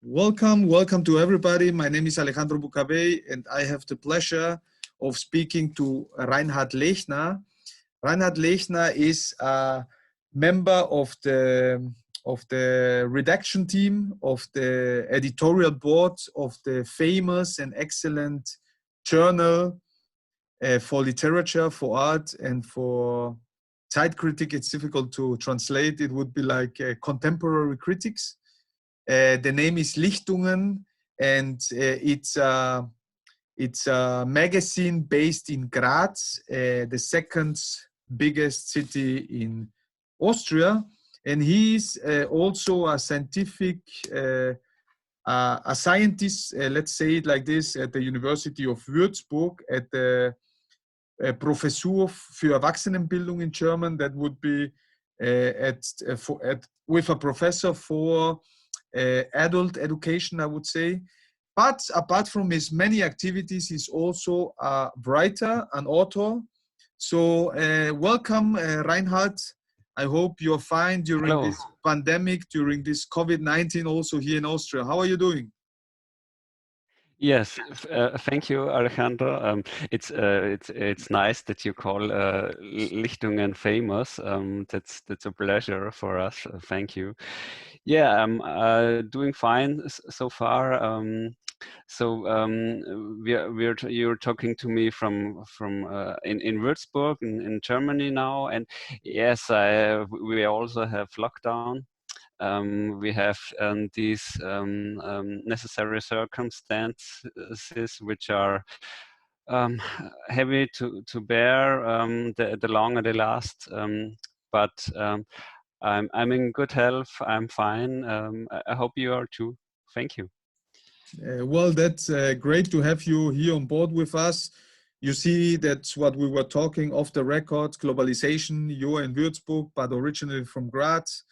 Welcome to everybody. My name is Alejandro Bucabey, and I have the pleasure of speaking to Reinhard Lechner. Reinhard Lechner is a member of the redaction team of the editorial board of the famous and excellent journal for literature, for art, and for Zeitkritik. It's difficult to translate. It would be like contemporary critics. The name is Lichtungen, and it's a magazine based in Graz, the second biggest city in Austria. And he's also a scientific, a scientist, let's say it like this, at the University of Würzburg, at the Professur für Erwachsenenbildung in German. That would be with a professor for adult education, I would say. But apart from his many activities, he's also a writer, an author. So welcome, Reinhard. I hope you're fine during this pandemic, during this COVID-19 also here in Austria. How are you doing? Yes, thank you, Alejandro. It's nice that you call Lichtungen famous. That's a pleasure for us. Thank you. Yeah, I'm doing fine so far. You're talking to me from in Würzburg in Germany now, and yes, we also have lockdown. We have these necessary circumstances which are heavy to bear the longer they last. But I'm in good health. I'm fine. I hope you are too. Thank you. Well, that's great to have you here on board with us. You see, that's what we were talking off the record, globalization. You're in Würzburg, but originally from Graz.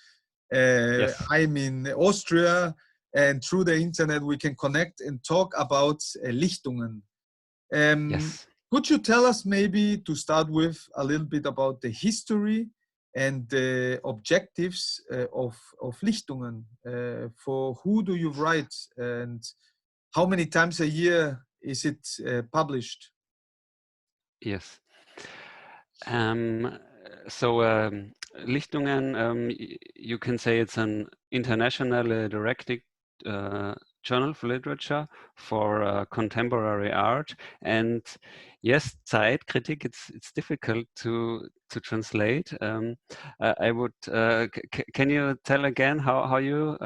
Yes. I'm in Austria, and through the internet we can connect and talk about Lichtungen. Yes. Could you tell us maybe to start with a little bit about the history and the objectives of Lichtungen? For who do you write, and how many times a year is it published? Yes. Lichtungen, you can say it's an internationally directed journal for literature for contemporary art. And yes, Zeitkritik, it's difficult to translate. I would, can you tell again how you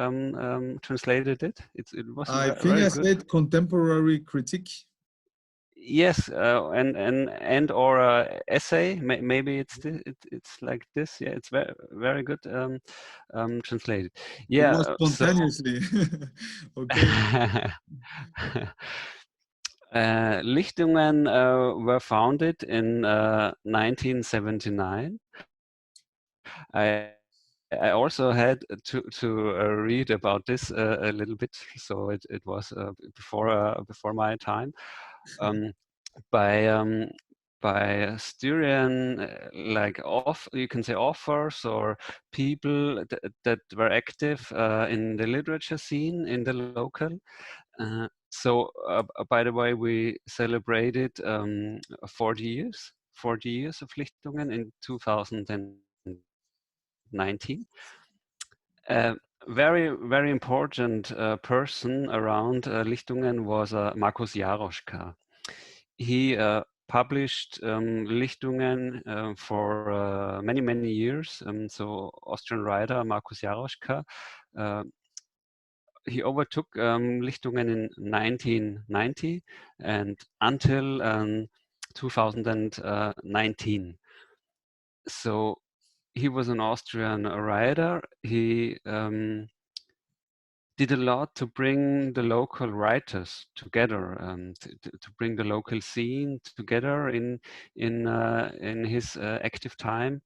translated it? It was I think I said contemporary critique. Yes, and or essay. Maybe it's like this. Yeah, it's very good translated. Yeah, it was spontaneously. Okay. Lichtungen were founded in 1979. I also had to read about this a little bit, so it was before my time. By Styrian, you can say authors or people that were active in the literature scene in the local. By the way, we celebrated 40 years of Lichtungen in 2019. Very important person around Lichtungen was Markus Jaroschka. He published Lichtungen for many years. So Austrian writer Markus Jaroschka, he overtook Lichtungen in 1990 and until 2019. So he was an Austrian writer. He did a lot to bring the local writers together, to bring the local scene together in his active time,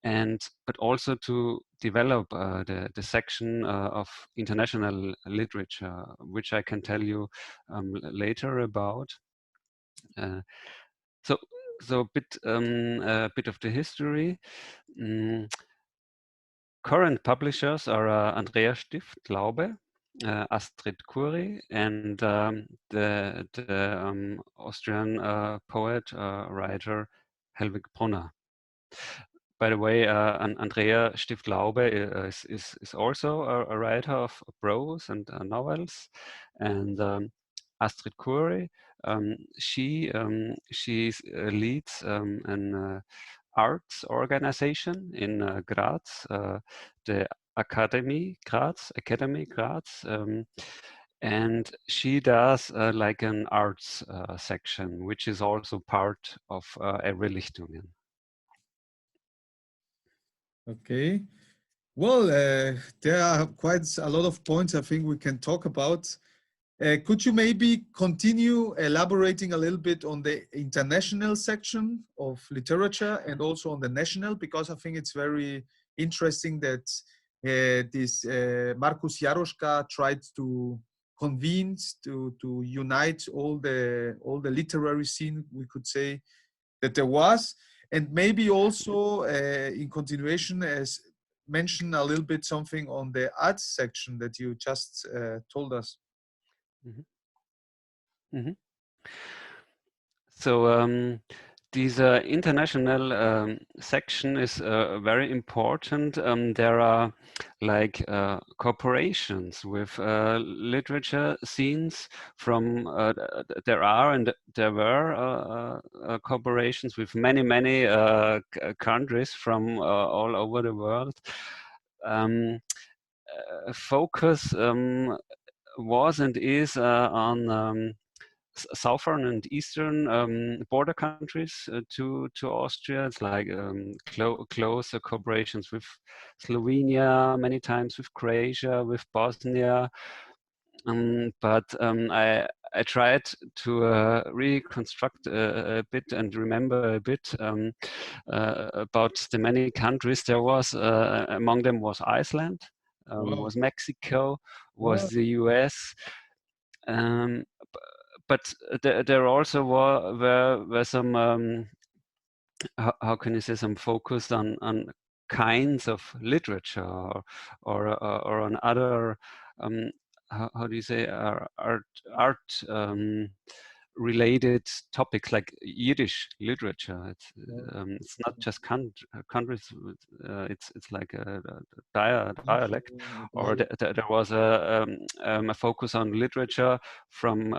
but also to develop the section of international literature, which I can tell you later about. So a bit of the history. Current publishers are Andreas Stift, Laube, Astrid Curie and the Austrian poet, writer Helwig Brunner. By the way, Andrea Stift-Laube is also a writer of prose and novels, and Astrid Curie, she leads an arts organization in Graz, the Academy Graz, and she does like an arts section, which is also part of every Lichtungen. Okay. Well, there are quite a lot of points I think we can talk about. Could you maybe continue elaborating a little bit on the international section of literature and also on the national? Because I think it's very interesting that this Markus Jaroszka tried to convince, to unite all the literary scene, we could say, that there was. And maybe also in continuation, as mention a little bit something on the arts section that you just told us. Mhm. Mhm. So this international section is very important. There are like corporations with literature scenes from, there are and there were corporations with many countries from all over the world. Focus was and is on southern and eastern border countries to Austria. It's like close cooperations with Slovenia, many times with Croatia, with Bosnia. But I tried to reconstruct a bit and remember a bit about the many countries. There was among them was Iceland, Wow. was Mexico, was Wow. the US. Um, but there also were some how can you say, some focus on kinds of literature or on other how do you say, art related topics like Yiddish literature. It's not just countries. It's like a dialect. Or there was a focus on literature from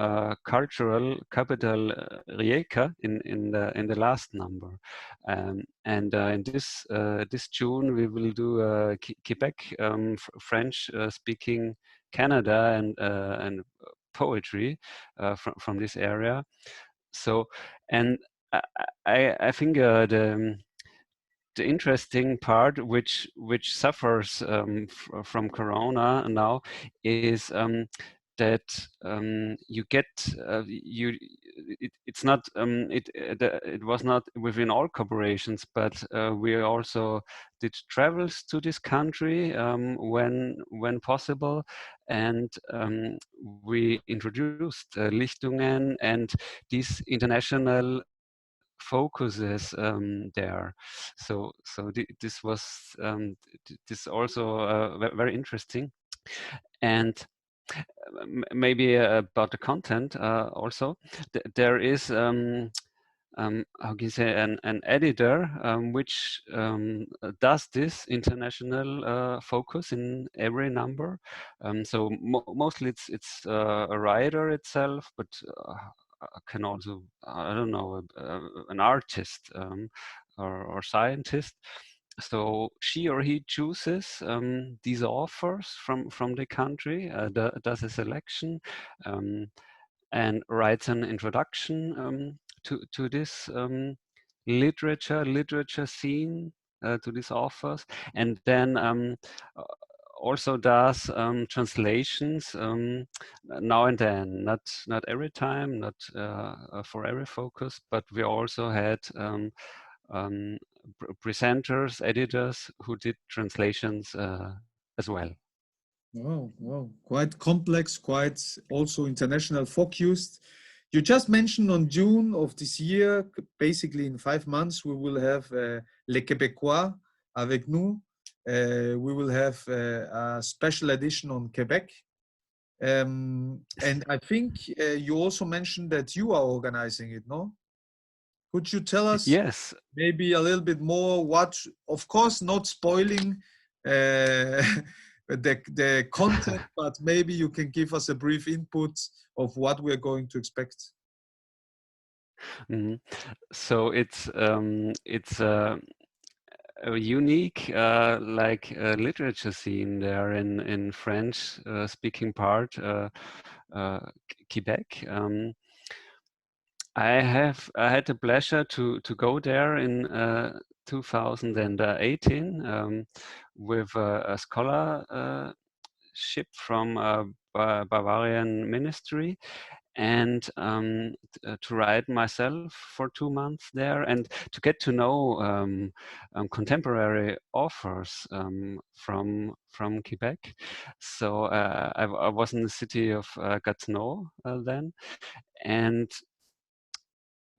cultural capital Rijeka in the last number. And in this June we will do Quebec, French speaking Canada, and poetry from this area. So, and I think the interesting part, which suffers from Corona now, is that you get it's not it was not within all corporations, but we also did travels to this country when possible, and we introduced Lichtungen and these international focuses there. So this was this also very interesting. And maybe about the content also, there is how can you say, an editor which does this international focus in every number. So mostly it's a writer itself, but can also, I don't know, an artist or scientist. So she or he chooses these authors from the country, does a selection, and writes an introduction to this literature scene, to these authors, and then also does translations now and then, not every time, not for every focus, but we also had presenters, editors who did translations as well. Wow, wow, quite complex, quite also international focused. You just mentioned on June of this year, basically in 5 months, we will have Les Québécois avec nous. We will have a special edition on Quebec. And I think you also mentioned that you are organizing it, no? Could you tell us Yes. maybe a little bit more what, of course, not spoiling the content, but maybe you can give us a brief input of what we're going to expect. Mhm. So it's a unique literature scene there in French speaking part Quebec. I had the pleasure to go there in 2018 with a scholarship from a Bavarian ministry, and to write myself for 2 months there, and to get to know contemporary authors from Quebec. So I was in the city of Gatineau then, and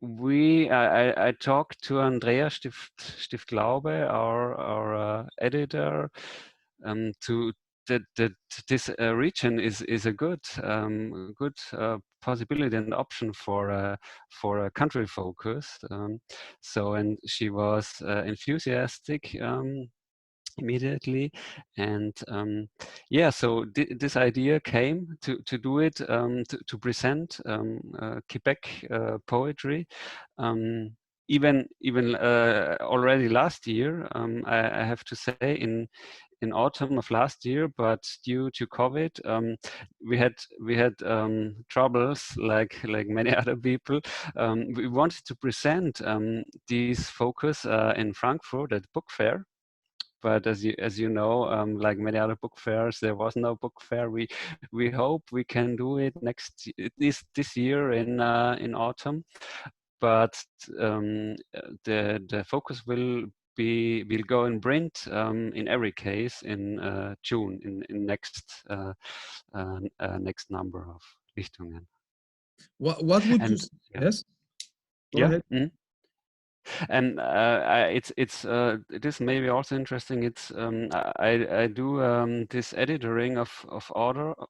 I talked to Andrea Stift-Glaube, our editor, to that this region is a good possibility and option for a country focus. So, and she was enthusiastic immediately, and yeah, so this idea came to do it, to present Quebec poetry. Even already last year, I have to say, in autumn of last year, but due to COVID, we had troubles like many other people. We wanted to present these focus in Frankfurt at book fair, but as you know, like many other book fairs, there was no book fair. We hope we can do it this year in autumn, but the focus will go in print in every case in June, in next number of Lichtungen. What would you? And yeah, Yes, go yeah. ahead. And it is maybe also interesting. It's I do this editoring of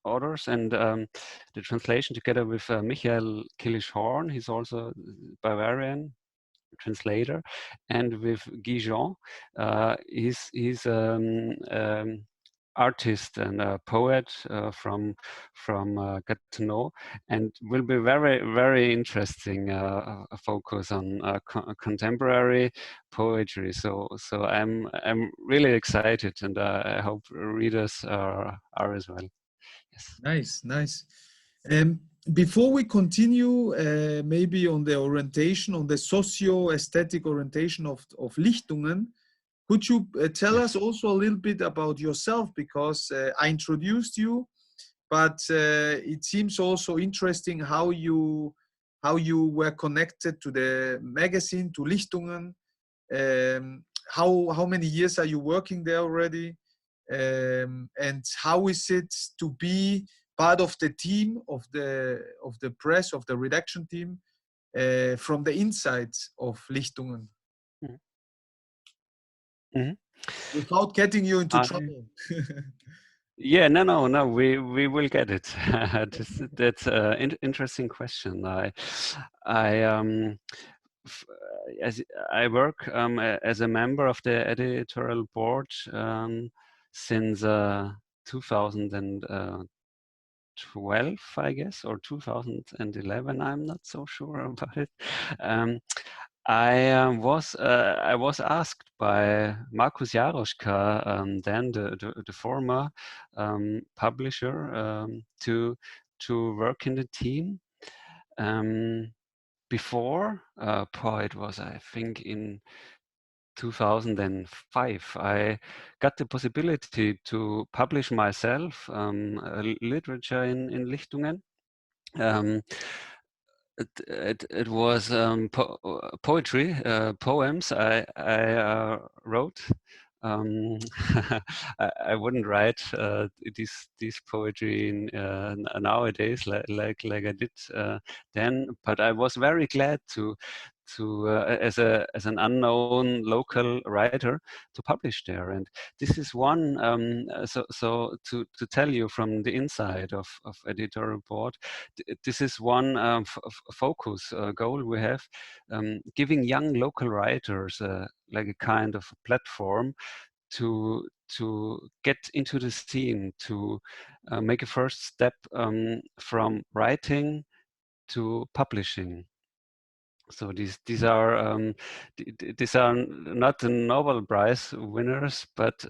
orders and the translation together with Michael Killish-Horn. He's also Bavarian translator, and with Guy Jean. He's artist and a poet from Gatineau, and will be very interesting focus on contemporary poetry. So I'm really excited, and I hope readers are as well. Yes. Nice, nice. Before we continue, maybe on the orientation, on the socio-aesthetic orientation of Lichtungen, could you tell us Yes. also a little bit about yourself? Because I introduced you, but it seems also interesting how you were connected to the magazine, to Lichtungen. How many years are you working there already? And how is it to be part of the team of the press, of the redaction team, from the inside of Lichtungen, Mhm. without getting you into I trouble? Yeah, no. We will get it. That's an interesting question. I f- as I work as a member of the editorial board since 2012, I guess, or 2011. I'm not so sure about it. Um, I was asked by Markus Jaroschka, then the former publisher, to work in the team. Before Poet was, I think, in 2005, I got the possibility to publish myself literature in Lichtungen. Um, it was poetry, poems I wrote. I wouldn't write this poetry nowadays like I did then, but I was very glad as an unknown local writer to publish there. And this is one, so to tell you from the inside of editorial board, this is one focus goal we have, giving young local writers like a kind of platform to get into the scene, to make a first step from writing to publishing. So these are not the Nobel Prize winners, but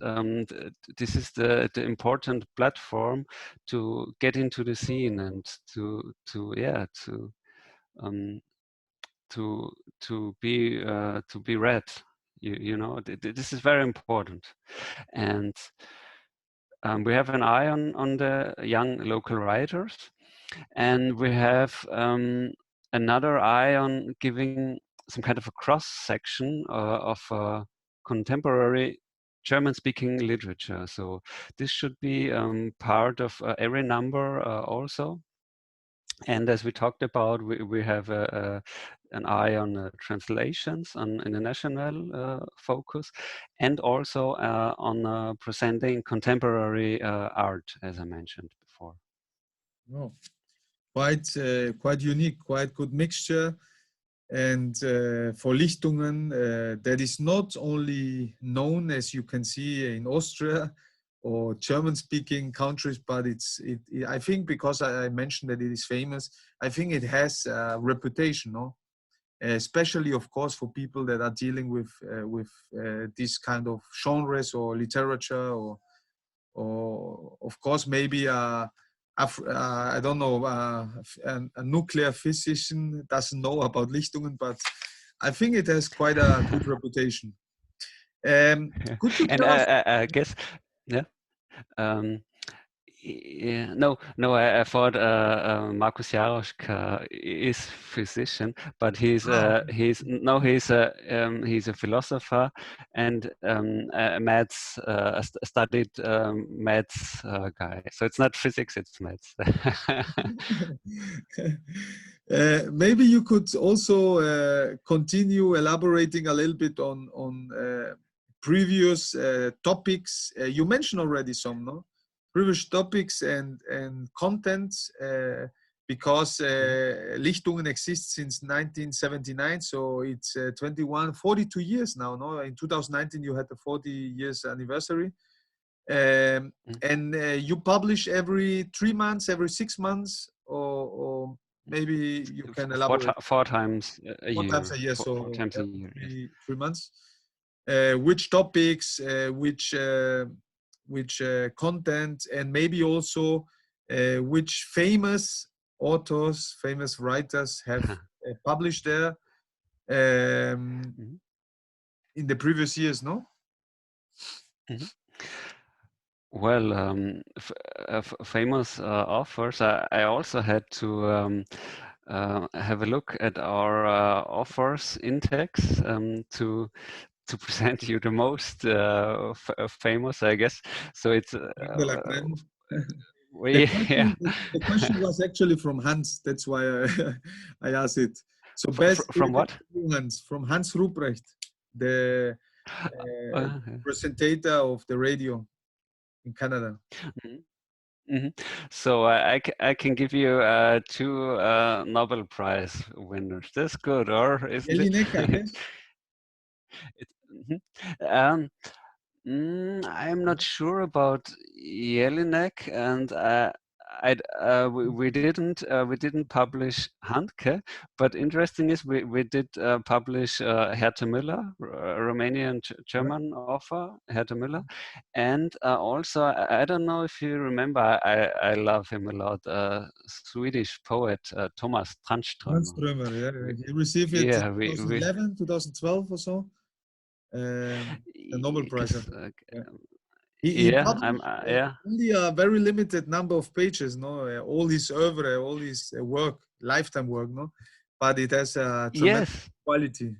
this is the important platform to get into the scene and to um, to be read. You know, this is very important, and we have an eye on the young local writers, and we have another eye on giving some kind of a cross section of contemporary German-speaking literature. So this should be part of every number also. And as we talked about, we have an eye on translations, on international focus, and also on presenting contemporary art, as I mentioned before. Oh, quite unique, quite good mixture. And for Lichtungen, that is not only known, as you can see, in Austria or German-speaking countries, but I think because I mentioned that it is famous, I think it has a reputation, no? Especially, of course, for people that are dealing with this kind of genres or literature, or of course, maybe I don't know, a nuclear physician doesn't know about Lichtungen, but I think it has quite a good reputation. Could you tell us? I guess, yeah. Yeah, no, I thought Markus Jaroszka is physician, but he's he's a philosopher and maths studied maths guy. So it's not physics, it's maths. Maybe you could also continue elaborating a little bit on previous topics. You mentioned already some, no? Previous topics and content, because Lichtungen exists since 1979, so it's 42 years now, no? In 2019 you had the 40 years anniversary. And you publish every 3 months, every 6 months, or maybe you can elaborate. Four times a year. 4 times a year, Four times a year. Yes. 3 months. Which topics, which content, and maybe also which famous authors, famous writers have published there in the previous years, no? Mm-hmm. Well, famous authors. I also had to have a look at our authors index to present you the most famous, I guess. So it's The question was actually from Hans. That's why I asked it. So best from what? From Hans Ruprecht, the presenter of the radio in Canada. Mm-hmm. Mm-hmm. So I can give you 2 Nobel Prize winners. That's good, or isn't Jelinek, I guess. I'm not sure about Jelinek, and we didn't publish Handke, but interesting is we did publish Herta Müller, Romanian German author Herta Müller, and also I don't know if you remember, I love him a lot, Swedish poet Thomas Tranströmer. Yeah, he received it in 2011, 2012 or so. The Nobel Prize. He published only a very limited number of pages, no? All his oeuvre, all his work, lifetime work, no? But it has a tremendous quality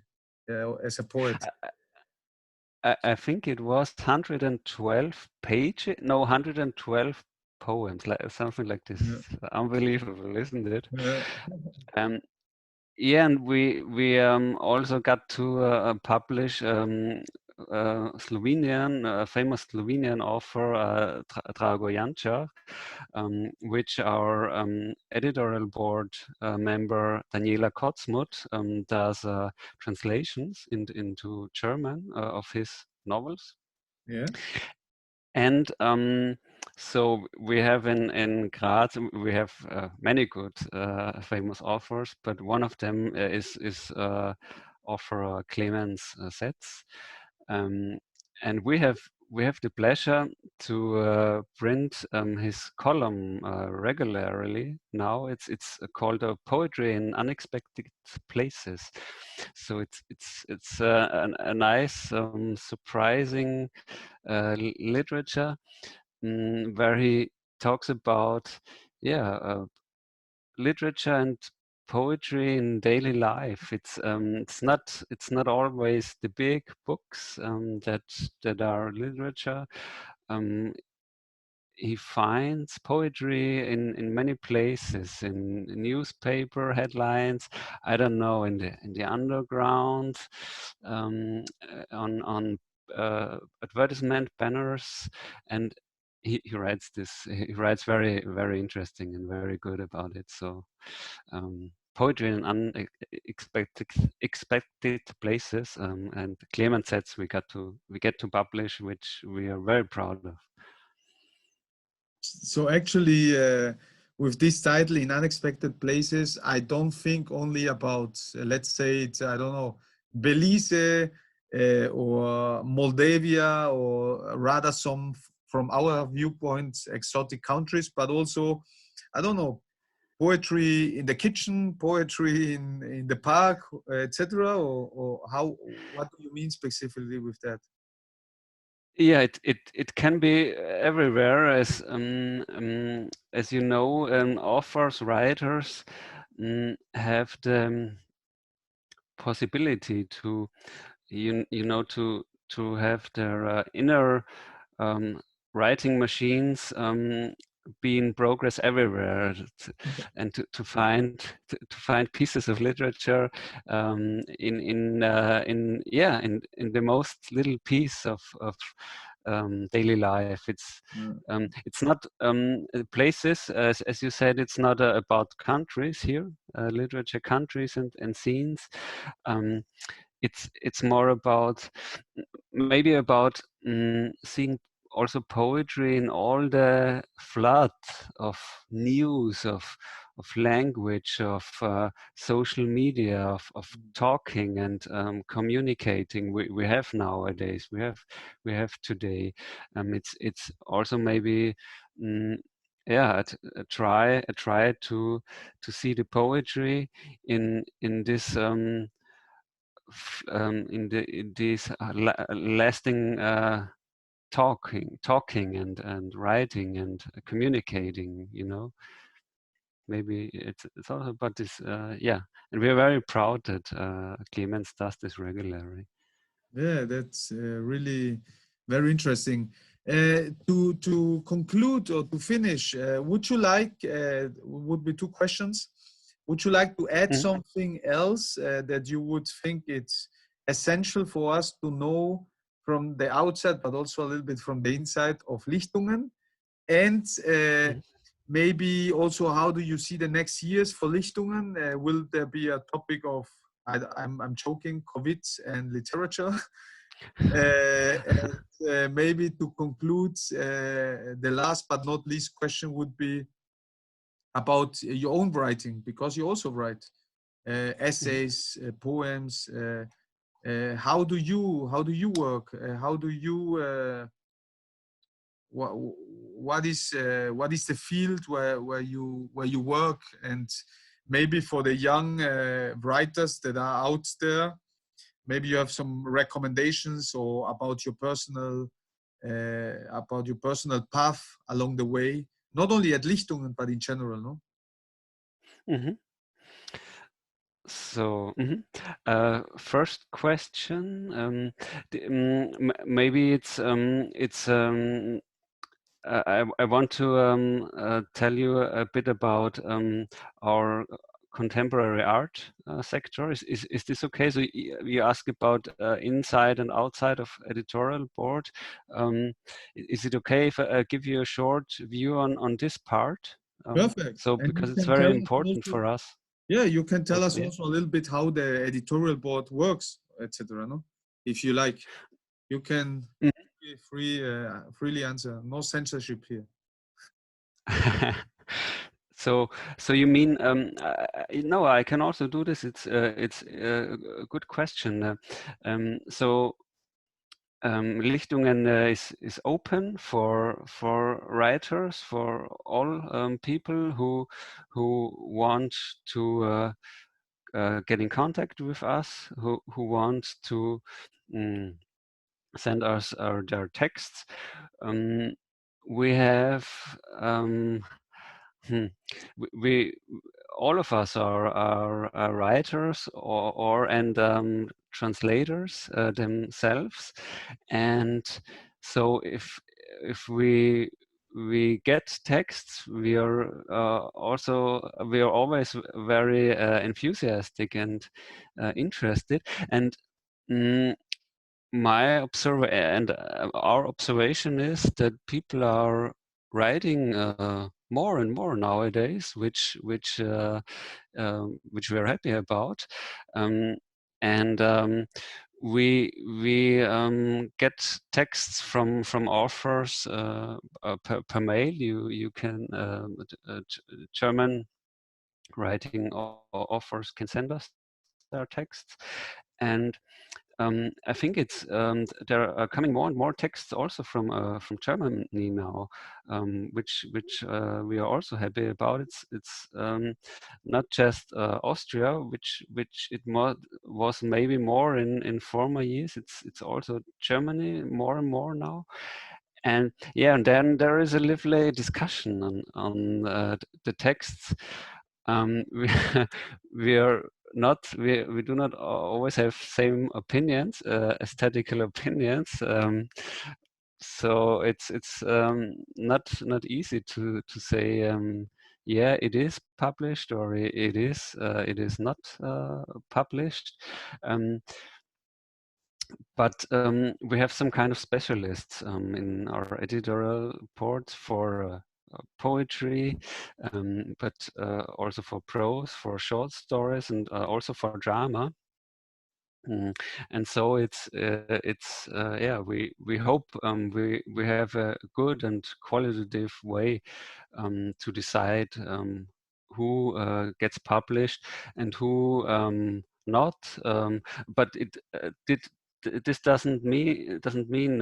as a poet. I think it was 112 pages, no, 112 poems, something like this. Unbelievable, isn't it? yeah, and we also got to publish Slovenian, famous Slovenian author Drago Jančar, which our editorial board member Daniela Kotzmuth does translations into German of his novels. Yeah. And so we have in Graz, we have many good famous authors, but one of them is author Clemens Setz, and we have the pleasure to print his column regularly now. It's called Poetry in Unexpected Places. So it's a nice surprising literature where he talks about literature and poetry in daily life. It's not always the big books that are literature. Um, he finds poetry in many places, in newspaper headlines, I don't know, in the underground, on advertisement banners, and he writes he writes very interesting and very good about it. So poetry in expected places, and Clemens says we get to publish, which we are very proud of. So actually, with this title, In Unexpected Places, I don't think only about, let's say, it's, I don't know, Belize or Moldavia, or rather some, from our viewpoints, exotic countries, but also, I don't know, poetry in the kitchen, poetry in the park, etc. Or how, what do you mean specifically with that? Yeah, it can be everywhere, as you know, authors, writers have the possibility to to have their inner writing machines be in progress everywhere, and to find pieces of literature in the most little piece of daily life. It's not places, as you said. It's not about countries here, literature, countries and scenes. Um, it's more about maybe about seeing also poetry in all the flood of news, of language, of social media, of talking and communicating we have nowadays. We have today. It's also maybe a try to see the poetry in this in this lasting talking and writing and communicating. Maybe it's also about this. And we're very proud that Clemens does this regularly. Yeah, that's really very interesting. To conclude or to finish, would you like, would be two questions. Would you like to add something else that you would think it's essential for us to know from the outside, but also a little bit from the inside of Lichtungen? And maybe also, how do you see the next years for Lichtungen? Will there be a topic of, I'm joking, COVID and literature? And maybe to conclude, the last but not least question would be about your own writing, because you also write essays, poems. How do you work? How do you what is the field where you work? And maybe for the young writers that are out there, maybe you have some recommendations or about your personal path along the way, not only at Lichtungen but in general, no? So, first question. Maybe I want to tell you a bit about our contemporary art sector. Is this okay? So you ask about inside and outside of editorial board. Is it okay if I give you a short view on this part? Perfect. So And you because it's can very tell us important also, for us. yeah, you can tell us Okay. also a little bit how the editorial board works, etc. No, if you like, you can be freely answer. No censorship here. So, so you mean no? I can also do this. It's a good question. So Lichtungen is open for writers, for all people who want to get in contact with us, who want to send us their texts. We have hmm, we all of us are writers or and translators themselves, and so if we get texts, we are always very enthusiastic and interested, and mm, my our observation is that people are writing more and more nowadays, which we're happy about, um, and we get texts from authors per mail. You can German writing authors can send us their texts, and I think it's there are coming more and more texts also from Germany now, which we are also happy about. It's not just Austria, which it was maybe more in former years. It's also Germany more and more now. And yeah, and then there is a lively discussion on the texts. We we are not we do not always have same opinions, aesthetical opinions. So it's not easy to say yeah, it is published, or it is not published. Um, but we have some kind of specialists in our editorial board for poetry, but also for prose, for short stories, and also for drama. And so it's yeah, we hope we have a good and qualitative way to decide who gets published and who not. But this doesn't mean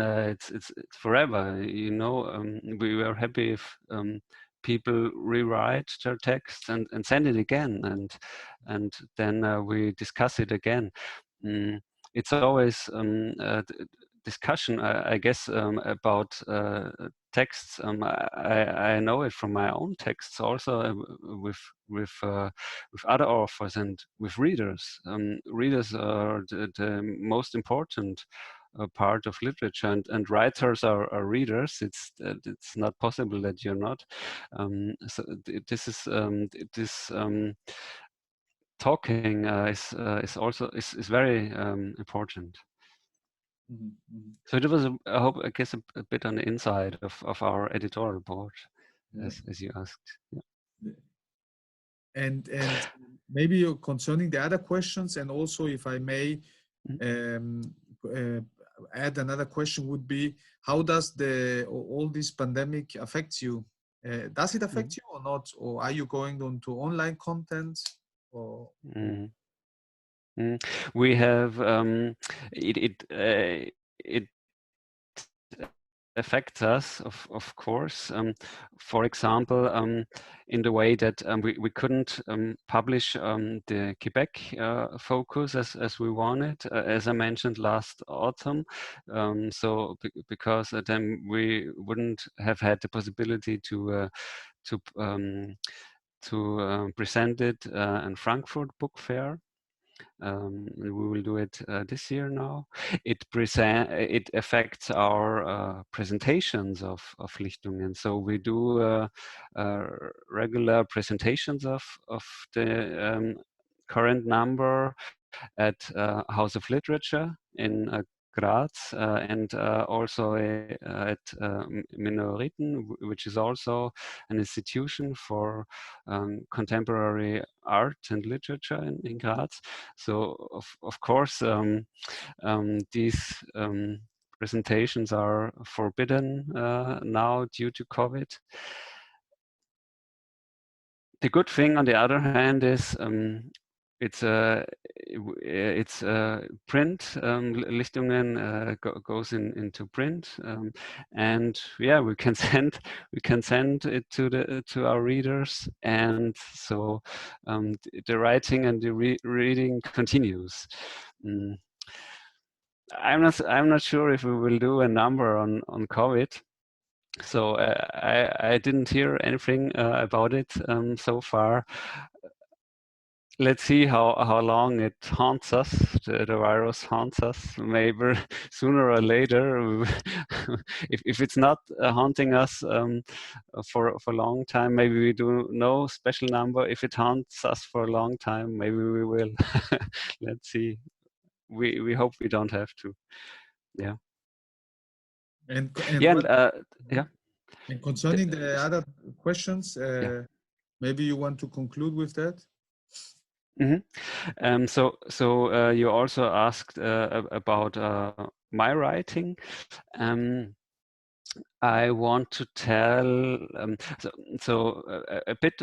it's forever. You know, we were happy if people rewrite their text and send it again, and then we discuss it again. It's always discussion, I guess, about texts. I know it from my own texts also, with other authors and with readers. Readers are the most important part of literature, and writers are readers. It's not possible that you're not. So this is this. Talking is also is very important. So it was, I hope, I guess, a bit on the inside of our editorial board, Yeah. as you asked. Yeah. And maybe concerning the other questions, and also if I may um, uh, add another question, would be how does all this pandemic affect you? Does it affect you or not? Or are you going on to online content? Or we have it affects us, of course. For example, in the way that we couldn't publish the Quebec focus as we wanted, as I mentioned last autumn. So because then we wouldn't have had the possibility to present it in Frankfurt Book Fair. We will do it this year now. It affects our presentations of Lichtungen. So we do regular presentations of the current number at House of Literature in Graz, and also at Minoriten, which is also an institution for contemporary art and literature in Graz. So of course these presentations are forbidden now due to COVID. The good thing, on the other hand, is it's a print. Lichtungen goes into print, and yeah, we can send it to our readers, and so the writing and the reading continues. I'm not sure if we will do a number on COVID. So I didn't hear anything about it so far. Let's see how long it haunts us, the virus haunts us. Maybe sooner or later, if it's not haunting us for a long time, maybe we do no special number. If it haunts us for a long time, maybe we will. Let's see. We hope we don't have to. Yeah. And Yeah. yeah. And concerning the other questions, maybe you want to conclude with that. Mm-hmm. So you also asked about my writing. I want to tell a bit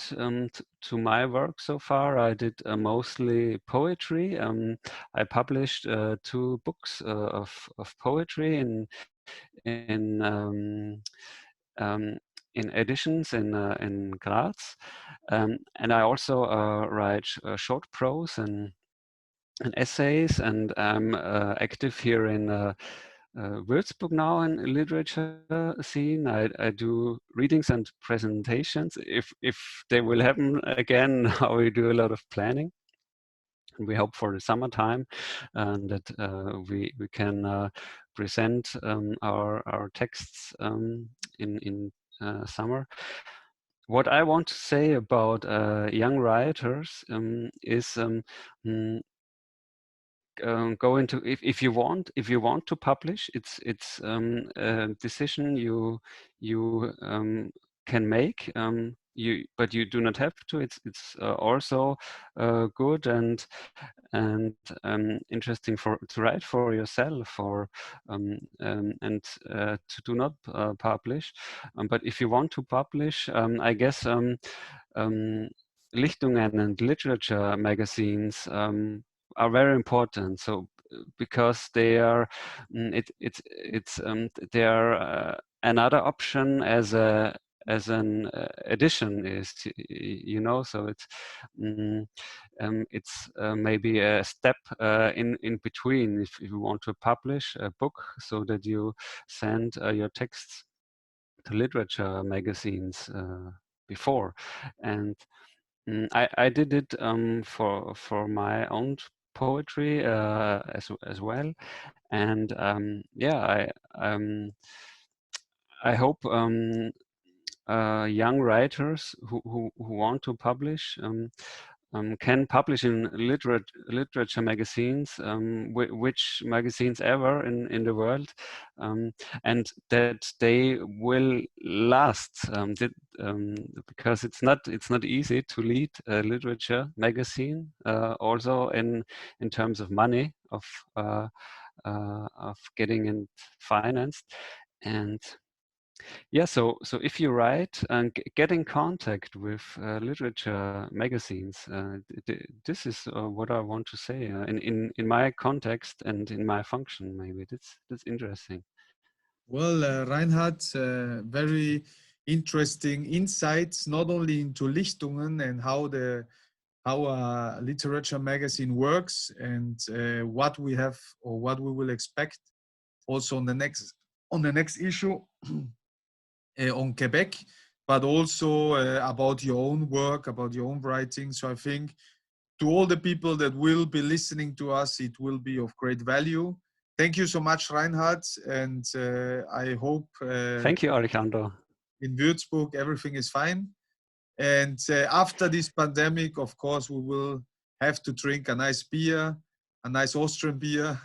to my work so far. I did mostly poetry. I published 2 books of poetry in editions in Graz, and I also write short prose and essays, and I'm active here in Würzburg now in literature scene. I do readings and presentations. If they will happen again, now we do a lot of planning. We hope for the summertime, and that we can present our texts in summer. What I want to say about young writers is go into, if you want to publish, it's a decision you can make. But you do not have to. It's also good and interesting to write for yourself, or and to do not publish. But if you want to publish, I guess Lichtungen and literature magazines are very important. So because they are, they are another option as an edition is, so it's maybe a step in between if you want to publish a book, so that you send your texts to literature magazines before. And I did it for my own poetry as well, and I hope young writers who want to publish can publish in literature magazines, which magazines ever in the world, and that they will last, because it's not easy to lead a literature magazine, also in terms of money, of getting it financed. And yeah, so if you write and get in contact with literature magazines, this is what I want to say in my context and in my function. Maybe that's interesting. Well, Reinhard, very interesting insights, not only into Lichtungen and how a literature magazine works, and what we have or what we will expect also on the next issue on Quebec, but also about your own work, about your own writing. So I think to all the people that will be listening to us, it will be of great value. Thank you so much, Reinhard, and I hope Thank you, Alejandro. in Würzburg everything is fine. And after this pandemic, of course, we will have to drink a nice beer, a nice Austrian beer.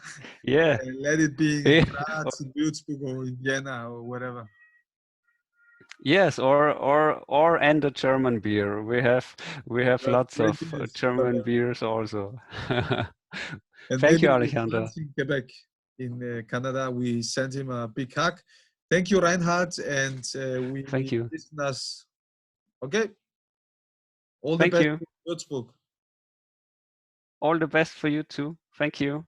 Yeah. Let it be in Yeah. Graz, in Würzburg, or in Vienna, or whatever. Yes, or and a German beer. We have lots Great of beers. German beers also. And Thank maybe you, with Alejandro. Franz in Quebec, in Canada, we send him a big hug. Thank you, Reinhard, and Thank we you. listeners. Okay, all the Thank best you. in Würzburg. All the best for you too. Thank you.